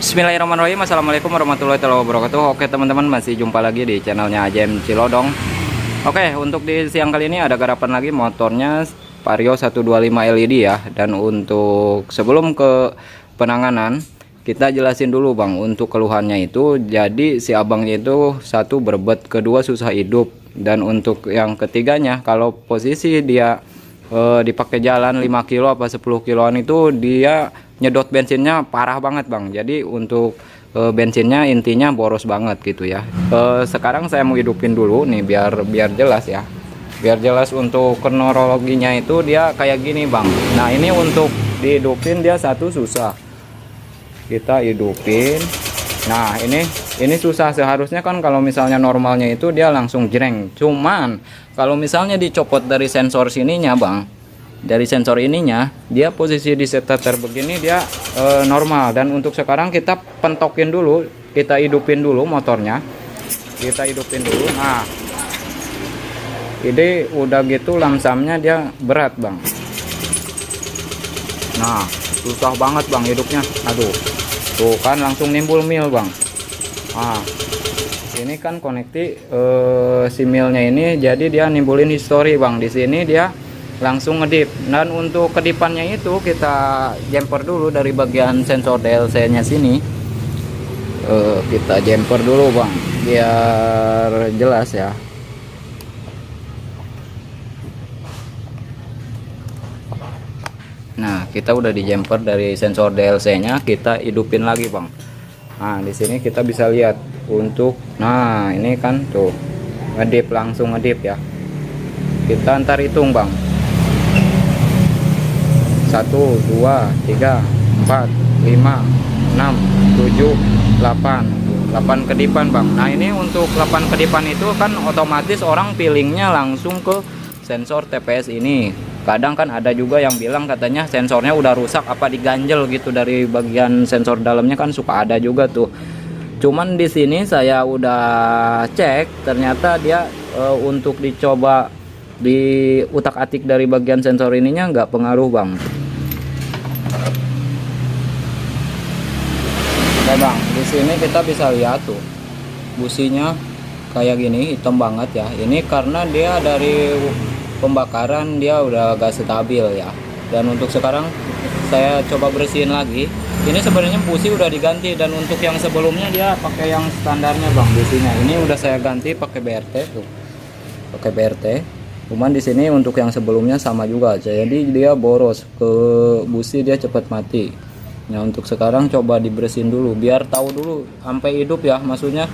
Bismillahirrahmanirrahim. Assalamualaikum warahmatullahi wabarakatuh. Oke teman-teman, masih jumpa lagi di channelnya AJM Cilodong. Oke, untuk di siang kali ini ada garapan lagi motornya Vario 125 LED ya. Dan untuk sebelum ke penanganan, kita jelasin dulu bang untuk keluhannya itu. Jadi si abangnya itu satu berbet, kedua susah hidup, dan untuk yang ketiganya kalau posisi dia dipakai jalan 5 kilo apa 10 kiloan itu dia nyedot bensinnya parah banget bang. Jadi untuk bensinnya intinya boros banget gitu ya. Sekarang saya mau hidupin dulu nih biar jelas ya, biar jelas untuk kronologinya itu dia kayak gini bang. Nah ini untuk dihidupin dia satu susah, kita hidupin. Nah ini susah, seharusnya kan kalau misalnya normalnya itu dia langsung jreng. Cuman kalau misalnya dicopot dari sensor sininya bang, dari sensor ininya, dia posisi di starter begini dia normal. Dan untuk sekarang kita pentokin dulu, kita hidupin dulu motornya, kita hidupin dulu. Nah ini udah gitu lamsamnya dia berat bang. Nah susah banget bang hidupnya, aduh. Tuh kan langsung nimbul mil bang. Nah ini kan konekti si milnya ini, jadi dia nimbulin histori bang. Di sini dia langsung ngedip. Dan untuk kedipannya itu kita jumper dulu dari bagian sensor DLC nya sini. Kita jumper dulu bang biar jelas ya. Nah kita udah di jumper dari sensor DLC nya, kita hidupin lagi bang. Nah di sini kita bisa lihat untuk, nah ini kan tuh ngedip, langsung ngedip ya. Kita antar hitung bang, 1 2 3 4 5 6 7 8 kedipan bang. Nah ini untuk 8 kedipan itu kan otomatis orang feelingnya langsung ke sensor TPS ini. Kadang kan ada juga yang bilang katanya sensornya udah rusak apa diganjel gitu dari bagian sensor dalamnya, kan suka ada juga tuh. Cuman di sini saya udah cek, ternyata dia untuk dicoba di utak-atik dari bagian sensor ininya nggak pengaruh bang. Oke bang, di sini kita bisa lihat tuh businya kayak gini hitam banget ya. Ini karena dia dari pembakaran dia udah agak stabil ya. Dan untuk sekarang saya coba bersihin lagi. Ini sebenarnya busi udah diganti, dan untuk yang sebelumnya dia pakai yang standarnya bang businya. Ini udah saya ganti pakai BRT tuh, pakai BRT. Cuman di sini untuk yang sebelumnya sama juga, jadi dia boros ke busi, dia cepat mati. Nah untuk sekarang coba dibersihin dulu biar tahu dulu sampai hidup ya. Maksudnya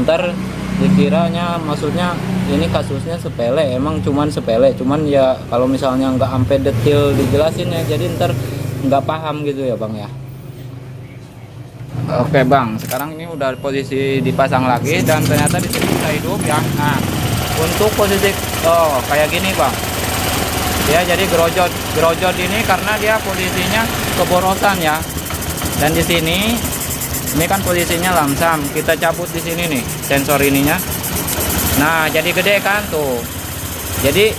ntar dikiranya maksudnya ini kasusnya sepele, emang cuman sepele, cuman ya kalau misalnya nggak sampai detail dijelasin ya, jadi ntar nggak paham gitu ya bang ya. Oke bang, sekarang ini udah posisi dipasang lagi dan ternyata di sini bisa hidup ya. Nah untuk posisi kayak gini bang, dia jadi gerojot ini karena dia posisinya keborosan ya. Dan di sini ini kan posisinya lamsam, kita cabut di sini nih sensor ininya. Nah jadi gede kan tuh. Jadi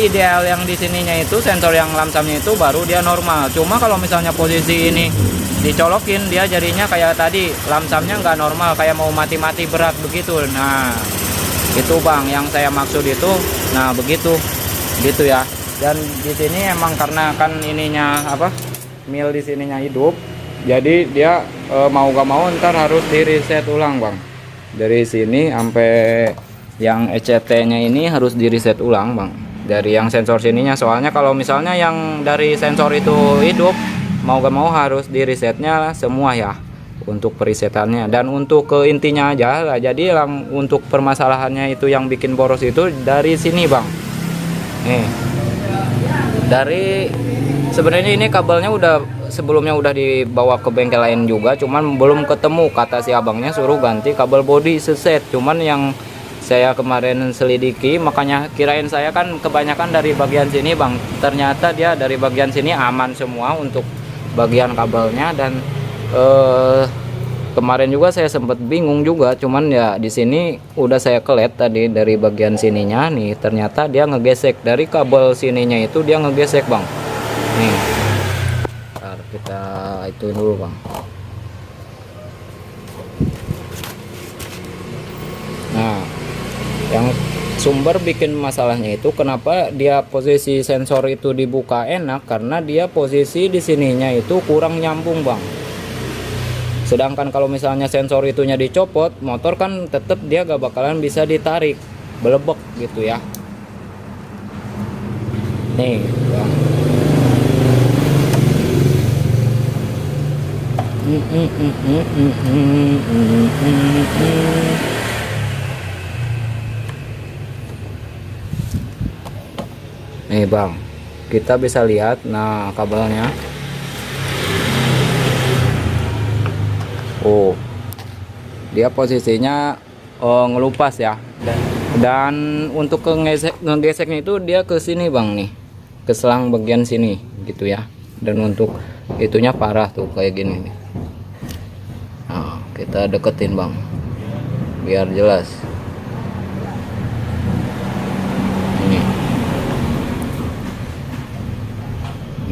ideal yang di sininya itu sensor yang lamsamnya itu baru dia normal. Cuma kalau misalnya posisi ini dicolokin, dia jadinya kayak tadi lamsamnya nggak normal, kayak mau mati-mati berat begitu. Nah itu bang yang saya maksud itu. Nah begitu gitu ya. Dan di sini emang karena kan ininya apa, mil di sininya hidup, jadi dia mau gak mau ntar harus di reset ulang bang. Dari sini sampai yang ECT nya ini harus di reset ulang bang, dari yang sensor sininya. Soalnya kalau misalnya yang dari sensor itu hidup, mau gak mau harus di resetnya semua ya untuk perisetannya. Dan untuk ke intinya aja lah, jadi yang untuk permasalahannya itu yang bikin boros itu dari sini bang. Nih dari sebenarnya ini kabelnya udah sebelumnya udah dibawa ke bengkel lain juga, cuman belum ketemu, kata si abangnya suruh ganti kabel bodi seset. Cuman yang saya kemarin selidiki, makanya kirain saya kan kebanyakan dari bagian sini bang, ternyata dia dari bagian sini aman semua untuk bagian kabelnya. Dan kemarin juga saya sempat bingung juga, cuman ya di sini udah saya kelet tadi dari bagian sininya nih, ternyata dia ngegesek dari kabel sininya itu, dia ngegesek bang. Nih kita ituin dulu bang. Yang sumber bikin masalahnya itu kenapa dia posisi sensor itu dibuka enak, karena dia posisi di sininya itu kurang nyambung bang. Sedangkan kalau misalnya sensor itunya dicopot, motor kan tetap dia gak bakalan bisa ditarik, belebek gitu ya. Nih bang. Nih bang, kita bisa lihat nah kabelnya. Oh, dia posisinya ngelupas ya. Dan untuk ngegeseknya itu dia ke sini bang nih, ke selang bagian sini gitu ya. Dan untuk itunya parah tuh kayak gini nih. Nah, kita deketin bang, biar jelas.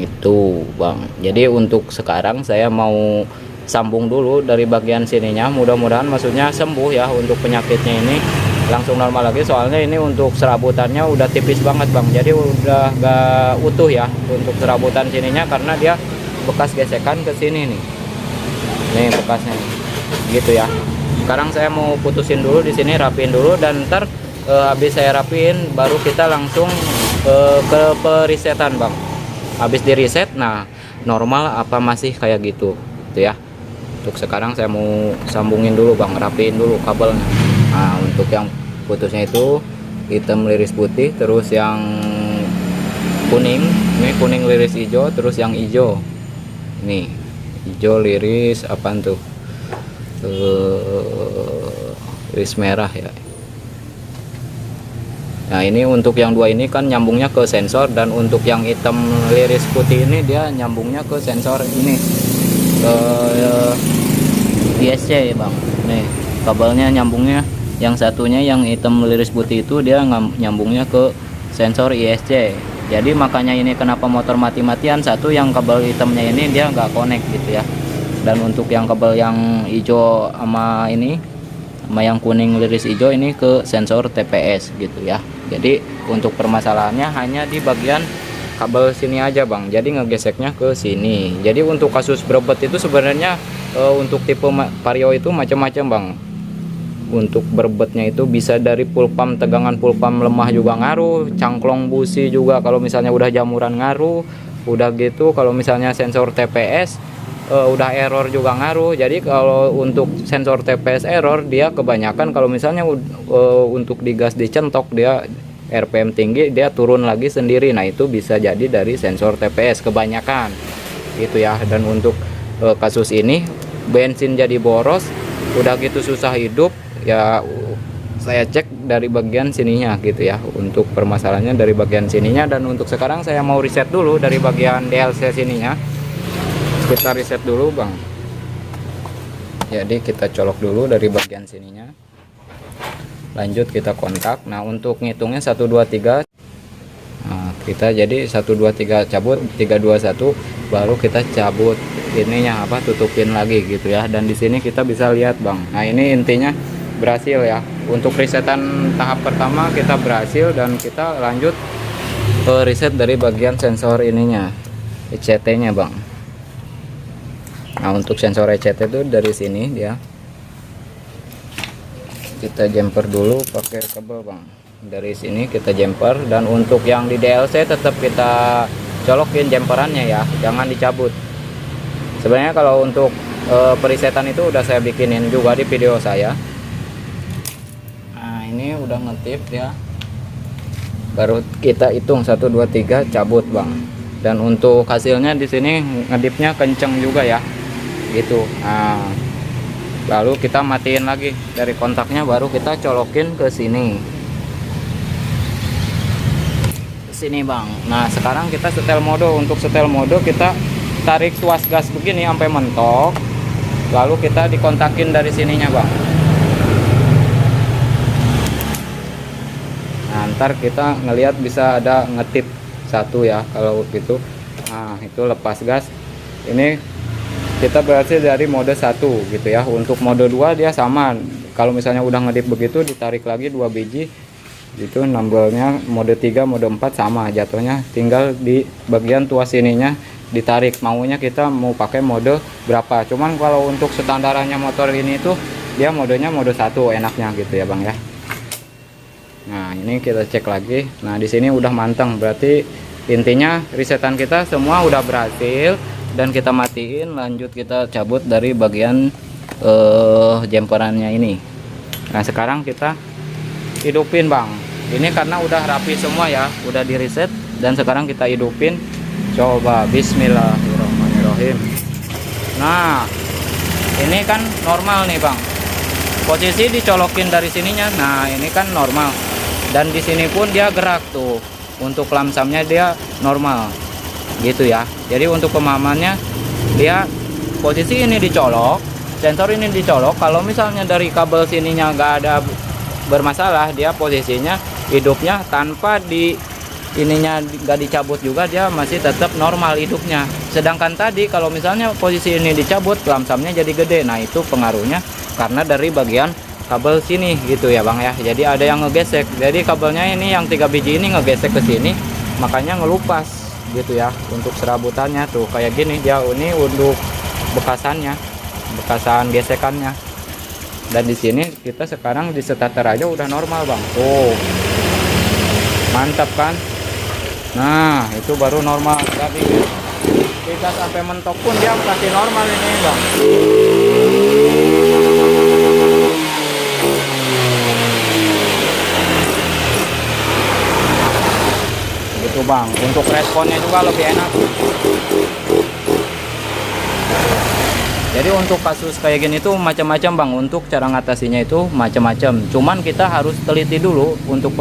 Itu bang, jadi untuk sekarang saya mau sambung dulu dari bagian sininya, mudah-mudahan maksudnya sembuh ya untuk penyakitnya ini, langsung normal lagi. Soalnya ini untuk serabutannya udah tipis banget bang, jadi udah gak utuh ya untuk serabutan sininya, karena dia bekas gesekan ke sini nih bekasnya gitu ya. Sekarang saya mau putusin dulu di sini, rapiin dulu, dan ntar habis saya rapiin baru kita langsung ke perisetan bang. Habis di reset, nah normal apa masih kayak gitu ya. Untuk sekarang saya mau sambungin dulu bang, rapiin dulu kabelnya. Nah untuk yang putusnya itu hitam liris putih, terus yang kuning, ini kuning liris hijau, terus yang hijau nih, hijau liris apaan tuh, liris merah ya. Nah ini untuk yang dua ini kan nyambungnya ke sensor, dan untuk yang hitam liris putih ini dia nyambungnya ke sensor ini, ISC ya bang. Nih kabelnya nyambungnya, yang satunya yang hitam liris putih itu dia nyambungnya ke sensor ISC. Jadi makanya ini kenapa motor mati-matian, satu yang kabel hitamnya ini dia nggak connect gitu ya. Dan untuk yang kabel yang hijau sama ini, sama yang kuning liris hijau ini ke sensor TPS gitu ya. Jadi untuk permasalahannya hanya di bagian kabel sini aja bang, jadi ngegeseknya ke sini. Jadi untuk kasus berbet itu sebenarnya untuk tipe Vario itu macam-macam bang. Untuk berbetnya itu bisa dari pulpam, tegangan pulpam lemah juga ngaruh, cangklong busi juga kalau misalnya udah jamuran ngaruh, udah gitu kalau misalnya sensor TPS udah error juga ngaruh. Jadi kalau untuk sensor TPS error, dia kebanyakan kalau misalnya untuk digas dicentok dia RPM tinggi, dia turun lagi sendiri. Nah itu bisa jadi dari sensor TPS kebanyakan gitu ya. Dan untuk kasus ini bensin jadi boros, udah gitu susah hidup ya, saya cek dari bagian sininya gitu ya. Untuk permasalahannya dari bagian sininya. Dan untuk sekarang saya mau reset dulu dari bagian DLC sininya. Kita reset dulu bang, jadi kita colok dulu dari bagian sininya, lanjut kita kontak. Nah untuk ngitungnya 1 2 3, nah kita jadi 1 2 3 cabut, 3 2 1 baru kita cabut ininya apa, tutupin lagi gitu ya. Dan di sini kita bisa lihat bang, nah ini intinya berhasil ya. Untuk resetan tahap pertama kita berhasil, dan kita lanjut ke reset dari bagian sensor ininya, ECT nya bang. Nah untuk sensor ECT itu dari sini dia, kita jumper dulu pakai kabel bang, dari sini kita jumper. Dan untuk yang di DLC tetap kita colokin jumperannya ya, jangan dicabut. Sebenarnya kalau untuk perisetan itu udah saya bikinin juga di video saya. Nah ini udah ngetip ya, baru kita hitung 1 2 3 cabut bang. Dan untuk hasilnya di sini ngedipnya kenceng juga ya gitu. Nah lalu kita matiin lagi dari kontaknya, baru kita colokin ke sini bang. Nah sekarang kita setel mode. Untuk setel mode kita tarik tuas gas begini sampai mentok, lalu kita dikontakin dari sininya bang. Nah ntar kita ngelihat bisa ada ngetip satu ya kalau gitu. Nah itu lepas gas, ini kita berhasil dari mode 1 gitu ya. Untuk mode 2 dia sama, kalau misalnya udah ngedip begitu ditarik lagi 2 biji, Itu nambelnya mode 3 mode 4 sama jatuhnya, tinggal di bagian tuas sininya ditarik, maunya kita mau pakai mode berapa. Cuman kalau untuk standarannya motor ini tuh dia modenya mode 1 enaknya gitu ya Bang ya. Nah ini kita cek lagi. Nah di sini udah manteng, berarti intinya resetan kita semua udah berhasil dan kita matiin. Lanjut kita cabut dari bagian jemperannya ini. Nah sekarang kita hidupin Bang, ini karena udah rapi semua ya, udah di reset, dan sekarang kita hidupin. Coba bismillahirrahmanirrahim. Nah ini kan normal nih Bang, posisi dicolokin dari sininya. Nah ini kan normal, dan di sini pun dia gerak tuh, untuk lamsamnya dia normal gitu ya. Jadi untuk pemahamannya, dia posisi ini dicolok, sensor ini dicolok. Kalau misalnya dari kabel sininya nggak ada bermasalah, dia posisinya hidupnya tanpa di ininya nggak dicabut juga, dia masih tetap normal hidupnya. Sedangkan tadi kalau misalnya posisi ini dicabut, lamsamnya jadi gede. Nah itu pengaruhnya karena dari bagian kabel sini gitu ya Bang ya. Jadi ada yang ngegesek, jadi kabelnya ini yang 3 biji ini ngegesek ke sini, makanya ngelupas gitu ya. Untuk serabutannya tuh kayak gini, dia ini untuk bekasannya, bekasan gesekannya. Dan di sini kita sekarang di starter aja udah normal Bang. Tuh mantap kan. Nah itu baru normal. Tapi kita sampai mentok pun dia masih normal ini Bang. Gitu Bang. Untuk responnya juga lebih enak. Jadi untuk kasus kayak gini tuh macam-macam Bang, untuk cara ngatasinya itu macam-macam. Cuman kita harus teliti dulu untuk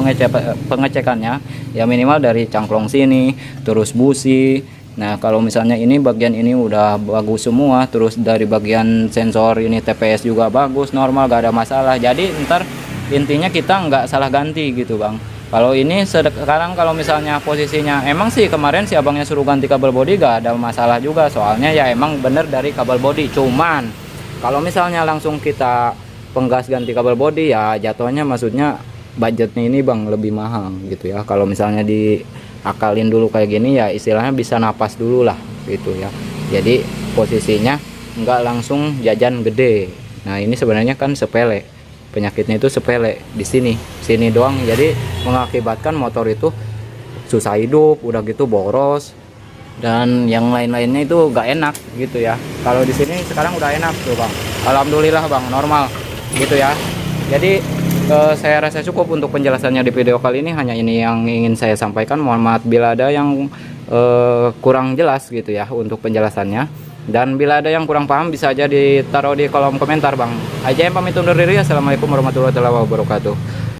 pengecekannya. Ya minimal dari cangklong sini, terus busi. Nah kalau misalnya ini bagian ini udah bagus semua, terus dari bagian sensor ini TPS juga bagus, normal, gak ada masalah. Jadi ntar intinya kita nggak salah ganti gitu Bang. Kalau ini sekarang kalau misalnya posisinya emang sih kemarin si abangnya suruh ganti kabel bodi, gak ada masalah juga, soalnya ya emang bener dari kabel bodi. Cuman kalau misalnya langsung kita penggas ganti kabel bodi ya jatuhnya, maksudnya budgetnya ini Bang lebih mahal gitu ya. Kalau misalnya diakalin dulu kayak gini ya istilahnya bisa napas dulu lah gitu ya. Jadi posisinya nggak langsung jajan gede. Nah ini sebenarnya kan sepele, penyakitnya itu sepele di sini doang, jadi mengakibatkan motor itu susah hidup, udah gitu boros dan yang lain-lainnya itu gak enak gitu ya. Kalau di sini sekarang udah enak tuh Bang, alhamdulillah Bang, normal gitu ya. Jadi saya rasa cukup untuk penjelasannya di video kali ini. Hanya ini yang ingin saya sampaikan. Mohon maaf bila ada yang kurang jelas gitu ya untuk penjelasannya. Dan bila ada yang kurang paham bisa aja ditaruh di kolom komentar Bang. Aja yang pamit undur diri. Assalamualaikum warahmatullahi wabarakatuh.